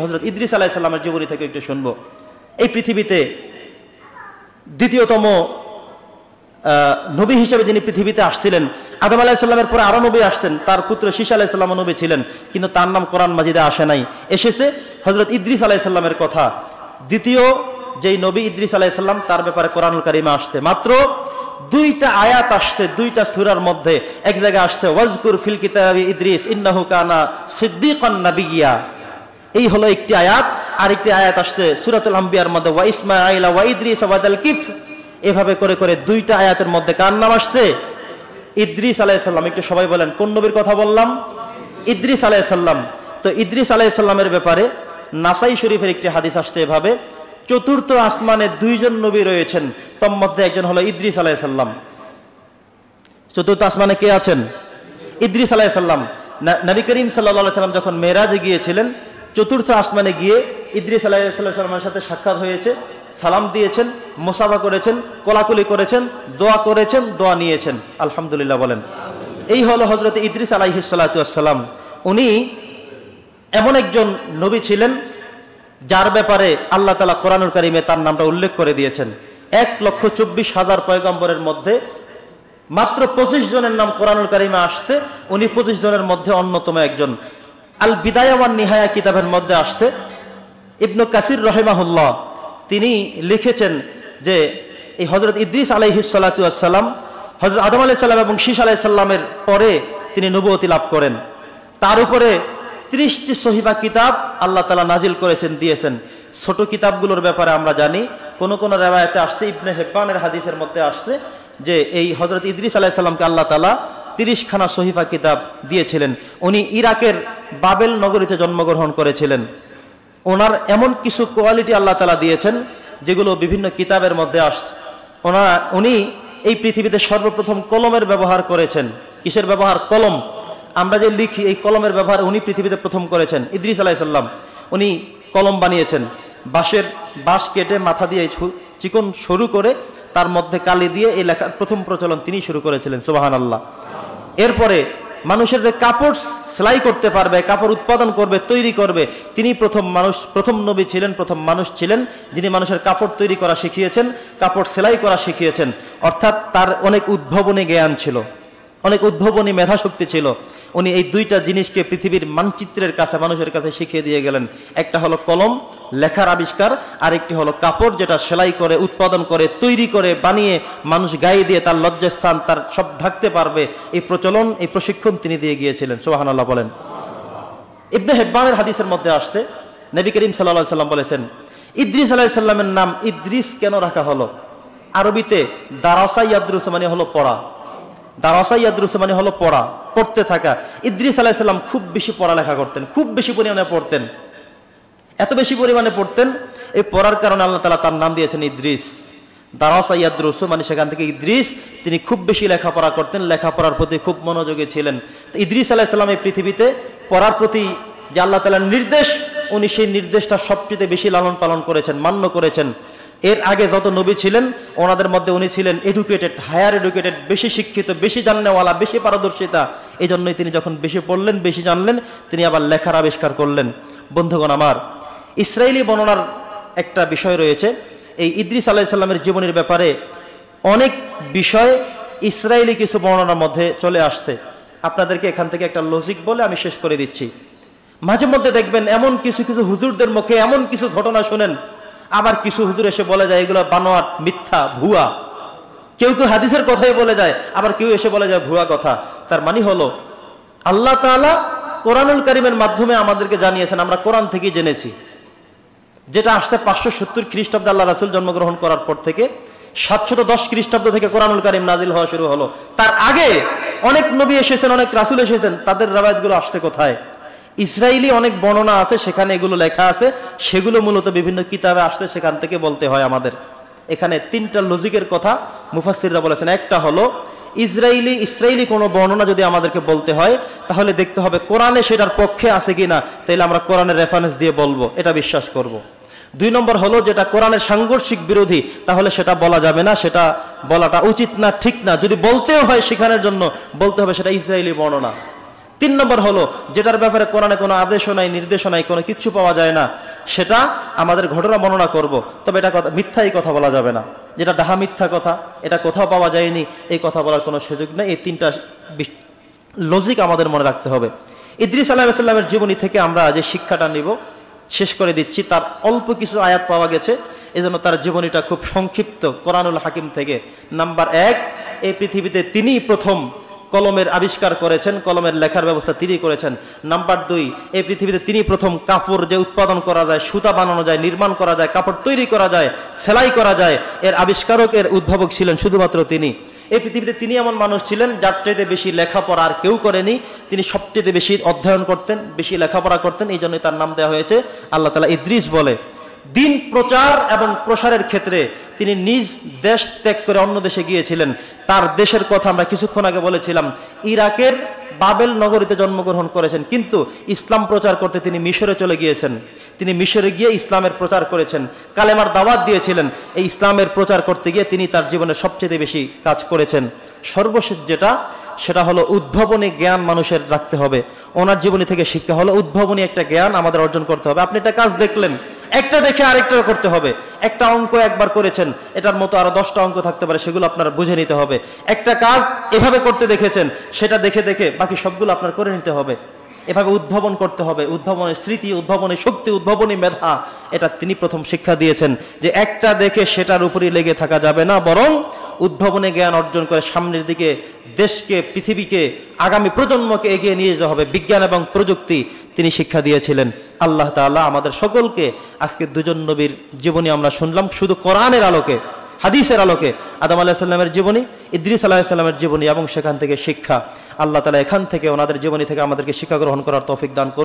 হযরত ইদ্রিস আলাইহিস সালামের জীবনী থেকে একটু শুনবো। এই পৃথিবীতে দ্বিতীয়তম নবী হিসেবে যিনি পৃথিবীতে আসছিলেন, আদম আলাইহিস সালামের পরে আরো নবী আসছেন, তার পুত্র শীশ আলাইহিস সালাম নবী ছিলেন, কিন্তু তার নাম কোরআন মাজিদে আসে নাই। এসেছে হযরত ইদ্রিস আলাইহিস সালামের কথা। দ্বিতীয় যেই নবী ইদ্রিস আলাইহিস সালাম, তার ব্যাপারে কোরআনুল কারীমে আসছে মাত্র 2টা আয়াত আসছে 2টা সূরার মধ্যে। এক জায়গায় আসছে ওয়াজকুর ফিল কিতাবি ইদ্রিস ইন্নাহু কানা সিদ্দীকান নাবিয়্যা, এই হলো একটি আয়াত। আর একটি আয়াত আসছে সূরাতুল আম্বিয়ার মধ্যে ওয়া ইসমাঈলা ওয়া ইদ্রিস ওয়া যাল কিফ। এভাবে করে করে 2টা আয়াতের মধ্যে কার নাম আসছে? ইদ্রিস আলাইহিস সালাম। একটু সবাই বলেন কোন নবীর কথা বললাম? ইদ্রিস আলাইহিস সালাম। তো ইদ্রিস আলাইহিস সালামের ব্যাপারে নাসাই শরীফের একটি হাদিস আসছে এভাবে, চতুর্থ আসমানে 2 জন নবী রয়েছেন, তার মধ্যে একজন হলো ইদ্রিস আলাইহিস সালাম। চতুর্থ আসমানে কে আছেন? ইদ্রিস আলাইহিস সালাম। নবী করিম সাল্লাল্লাহু আলাইহি সাল্লাম যখন মেরাজে গিয়েছিলেন, চতুর্থ আসমানে গিয়ে ইদ্রিস আলাইহিস সালামের সাথে সাক্ষাৎ হয়েছে, সালাম দিয়েছেন, মুসাফা করেছেন, কোলাকুলি করেছেন, দোয়া করেছেন, দোয়া নিয়েছেন। আলহামদুলিল্লাহ বলেন। এই হলো হযরত ইদ্রিস আলাইহিস সালাতু ওয়াস সালাম। উনি এমন একজন নবী ছিলেন যার ব্যাপারে আল্লাহ তাআলা কোরআনুল কারীমে তার নামটা উল্লেখ করে দিয়েছেন। 1,24,000 পয়গম্বরের মধ্যে মাত্র 25 জনের নাম কোরআনুল কারীমে আসছে, উনি 25 জনের মধ্যে অন্যতম একজন। আল বিদায়া ওয়ান নিহায়া কিতাবের মধ্যে আসছে, ইবনে কাসির রাহিমাহুল্লাহ তিনি লিখেছেন যে এই হযরত ইদ্রিস আলাইহিস সালাতু ওয়াস সালাম হযরত আদম আলাইহিস সালাম এবং শীশ আলাইহিস সালামের পরে তিনি নবুয়তি লাভ করেন। তার উপরে 30টি সহিফা কিতাব আল্লাহ তাআলা নাজিল করেছেন, দিয়েছেন। ছোট কিতাবগুলোর ব্যাপারে আমরা জানি, কোন কোন রিওয়ায়াতে আসছে, ইবনে হিব্বানের হাদিসের মধ্যে আসছে যে এই হযরত ইদ্রিস আলাইহিস সালামকে আল্লাহ তাআলা 30খানা সহিফা কিতাব দিয়েছিলেন। উনি ইরাকের বাবেল নগরীতে জন্মগ্রহণ করেছিলেন। ওনার এমন কিছু কোয়ালিটি আল্লাহ তাআলা দিয়েছেন যেগুলো বিভিন্ন কিতাবের মধ্যে আসছে। উনি এই পৃথিবীতে সর্বপ্রথম কলমের ব্যবহার করেছেন। কিসের ব্যবহার? কলম। আমরা যে লিখি এই কলমের ব্যবহার উনি পৃথিবীতে প্রথম করেছেন। ইদ্রিস আলাইহিস সালাম উনি কলম বানিয়েছেন, বাঁশ কেটে মাথা দিয়ে চিকন সরু করে তার মধ্যে কালি দিয়ে এই লেখার প্রথম প্রচলন তিনি শুরু করেছিলেন। সুবহানাল্লাহ। এরপরে মানুষের যে কাপড় সেলাই করতে পারবে, কাপড় উৎপাদন করবে, তৈরি করবে, তিনি প্রথম নবী ছিলেন, প্রথম মানুষ ছিলেন যিনি মানুষের কাপড় তৈরি করা শিখিয়েছেন, কাপড় সেলাই করা শিখিয়েছেন। অর্থাৎ তার অনেক উদ্ভাবনী জ্ঞান ছিল, অনেক উদ্ভাবনী মেধাশক্তি ছিল। উনি এই 2টা জিনিসকে পৃথিবীর মানচিত্রের কাছে মানুষের কাছে শিখিয়ে দিয়ে গেলেন। একটা হলো কলম, লেখার আবিষ্কার, আর একটি হলো কাপড় যেটা সেলাই করে, উৎপাদন করে, তৈরি করে, বানিয়ে মানুষ গায়ে দিয়ে তার লজ্জাস্থান তার সব ঢাকতে পারবে, এই প্রচলন, এই প্রশিক্ষণ তিনি দিয়ে গিয়েছিলেন। সুবহানাল্লাহ বলেন। ইবনে হিব্বানের হাদিসের মধ্যে আসছে, নবী করিম সাল্লাল্লাহু আলাইহি সাল্লাম বলেছেন ইদ্রিস আলাইহিস সালামের নাম ইদ্রিস কেন রাখা হলো? আরবিতে দারাসা ইয়াদরুসু মানে হলো পড়া, দারাসা ইয়াদরুসু মানে হলো পড়া, পড়তে থাকা। ইদ্রিস আলাইহিস সালাম খুব বেশি পড়ালেখা করতেন, খুব বেশি পরিমাণে পড়তেন, এত বেশি পরিমাণে পড়তেন, এই পড়ার কারণে আল্লাহ তাআলা তার নাম দিয়েছেন ইদ্রিস। দারাসা ইয়াদরুসু মানে সেখান থেকে ইদ্রিস, তিনি খুব বেশি লেখাপড়া করতেন, লেখাপড়ার প্রতি খুব মনোযোগী ছিলেন। তো ইদ্রিস আলাইহিস সালাম এই পৃথিবীতে পড়ার প্রতি যে আল্লাহ তাআলার নির্দেশ, উনি সেই নির্দেশটা সবচেয়ে বেশি লালন পালন করেছেন, মান্য করেছেন। এর আগে যত নবী ছিলেন ওনাদের মধ্যে উনি ছিলেন এডুকেটেড, হায়ার এডুকেটেড, বেশি শিক্ষিত, বেশি জাননেওয়ালা, বেশি পারদর্শিতা। এই জন্যই তিনি যখন বেশি পড়লেন, বেশি জানলেন, তিনি আবার লেখার আবিষ্কার করলেন। বন্ধুগণ আমার, ইসরায়েলি বর্ণনার একটা বিষয় রয়েছে। এই ইদ্রিস আলাইহিস সালামের জীবনের ব্যাপারে অনেক বিষয় ইসরায়েলি কিছু বর্ণনার মধ্যে চলে আসছে। আপনাদেরকে এখান থেকে একটা লজিক বলে আমি শেষ করে দিচ্ছি। মাঝে মধ্যে দেখবেন এমন কিছু কিছু হুজুরদের মুখে এমন কিছু ঘটনা শুনেন, আবার কিছু হুজুর এসে বলে যায় এগুলো বানোয়াট, মিথ্যা, ভুয়া। কেউ কেউ হাদিসের কথাই বলে যায়, আবার কেউ এসে বলে যায় ভুয়া কথা। তার মানে হলো আল্লাহ তাআলা কোরআনুল কারীমের মাধ্যমে আমাদেরকে জানিয়েছেন, আমরা কোরআন থেকেই জেনেছি। যেটা আসছে 570 খ্রিস্টাব্দে আল্লাহ রাসূল জন্মগ্রহণ করার পর থেকে 710 খ্রিস্টাব্দ থেকে কোরআনুল কারীম নাজিল হওয়া শুরু হলো। তার আগে অনেক নবী এসেছেন, অনেক রাসূল এসেছেন, তাদের রাওয়ায়াতগুলো আসছে কোথায়? ইসরায়েলি অনেক বর্ণনা আছে, সেখানে এগুলো লেখা আছে, সেগুলো মূলত বিভিন্ন কিতাবে আসছে, সেখান থেকে বলতে হয় আমাদের। এখানে 3টা লজিকের কথা মুফাসসিররা বলেছেন। একটা হলো ইসরায়েলি কোনো বর্ণনা যদি আমাদেরকে বলতে হয় তাহলে দেখতে হবে কোরআনে সেটার পক্ষে আছে কিনা, তাইলে আমরা কোরআনের রেফারেন্স দিয়ে বলবো, এটা বিশ্বাস করব। 2 নম্বর হলো যেটা কোরআনের সাংঘর্ষিক বিরোধী, তাহলে সেটা বলা যাবে না, সেটা বলাটা উচিত না, ঠিক না। যদি বলতেও হয় শেখানোর জন্য, বলতে হবে সেটা ইসরায়েলি বর্ণনা। তিন নম্বর হলো যেটার ব্যাপারে কোরআনে কোনো আদেশও নাই, নির্দেশও নাই, কোনো কিচ্ছু পাওয়া যায় না, সেটা আমাদের ঘটনা বর্ণনা করব, তবে এটা কথা মিথ্যা, এই কথা বলা যাবে না। যেটা ডাহা মিথ্যা কথা, এটা কোথাও পাওয়া যায়নি, এই কথা বলার কোনো সুযোগ নেই। এই তিনটা লজিক আমাদের মনে রাখতে হবে। ইদ্রিস আলাইহিস সালামের জীবনী থেকে আমরা যে শিক্ষাটা নিব শেষ করে দিচ্ছি। তার অল্প কিছু আয়াত পাওয়া গেছে, এজন্য তার জীবনীটা খুব সংক্ষিপ্ত। কোরআনুল হাকিম থেকে নাম্বার 1, এই পৃথিবীতে তিনিই প্রথম কলমের আবিষ্কার করেছেন, কলমের লেখার ব্যবস্থা তিনি করেছেন। নাম্বার 2, এই পৃথিবীতে তিনি প্রথম কাপড় যে উৎপাদন করা যায়, সুতা বানানো যায়, নির্মাণ করা যায়, কাপড় তৈরি করা যায়, সেলাই করা যায়, এর আবিষ্কারক, এর উদ্ভাবক ছিলেন শুধুমাত্র তিনি। এই পৃথিবীতে তিনি এমন মানুষ ছিলেন যার চাইতে বেশি লেখাপড়া আর কেউ করেনি। তিনি সবচেয়ে বেশি অধ্যয়ন করতেন, বেশি লেখাপড়া করতেন, এই জন্যই তার নাম দেওয়া হয়েছে আল্লাহ তাআলা ইদ্রিস বলে। দিন প্রচার এবং প্রসারের ক্ষেত্রে তিনি নিজ দেশ ত্যাগ করে অন্য দেশে গিয়েছিলেন। তার দেশের কথা আমরা কিছুক্ষণ আগে বলেছিলাম, ইরাকের বাবেল নগরীতে জন্মগ্রহণ করেছেন, কিন্তু ইসলাম প্রচার করতে তিনি মিশরে চলে গিয়েছেন। তিনি মিশরে গিয়ে ইসলামের প্রচার করেছেন, কালেমার দাওয়াত দিয়েছিলেন। এই ইসলামের প্রচার করতে গিয়ে তিনি তার জীবনের সবচেয়ে বেশি কাজ করেছেন। সর্বশেষ যেটা, সেটা হলো উদ্ভাবনী জ্ঞান মানুষের রাখতে হবে। ওনার জীবনী থেকে শিক্ষা হলো উদ্ভাবনী একটা জ্ঞান আমাদের অর্জন করতে হবে। আপনি একটা কাজ দেখলেন, একটা দেখে আরেকটা করতে হবে। একটা অঙ্ক একবার করেছেন, এটার মতো আরো 10টা অঙ্ক থাকতে পারে, সেগুলো আপনার বুঝে নিতে হবে। একটা কাজ এভাবে করতে দেখেছেন, সেটা দেখে দেখে বাকি সবগুলো আপনার করে নিতে হবে। এভাবে উদ্ভাবন করতে হবে। উদ্ভাবনের স্মৃতি, উদ্ভাবনের শক্তি, উদ্ভাবনী মেধা, এটা তিনি প্রথম শিক্ষা দিয়েছেন যে একটা দেখে সেটার উপরই লেগে থাকা যাবে না, বরং উদ্ভাবনী জ্ঞান অর্জন করে সামনের দিকে দেশকে, পৃথিবীকে, আগামী প্রজন্মকে এগিয়ে নিয়ে যেতে হবে। বিজ্ঞান এবং প্রযুক্তি তিনি শিক্ষা দিয়েছিলেন। আল্লাহ তাআলা আমাদের সকলকে, আজকে দুজন নবীর জীবনী আমরা শুনলাম শুধু কোরআনের আলোকে, হাদিসের আলোকে, আদম আলাইহিস সালামের জীবনী, ইদ্রিস আলাইহিস সালামের জীবনী এবং সেখান থেকে শিক্ষা। আল্লাহ তাআলা এখান থেকে, ওনাদের জীবনী থেকে আমাদেরকে শিক্ষা গ্রহণ করার তৌফিক দান করুন।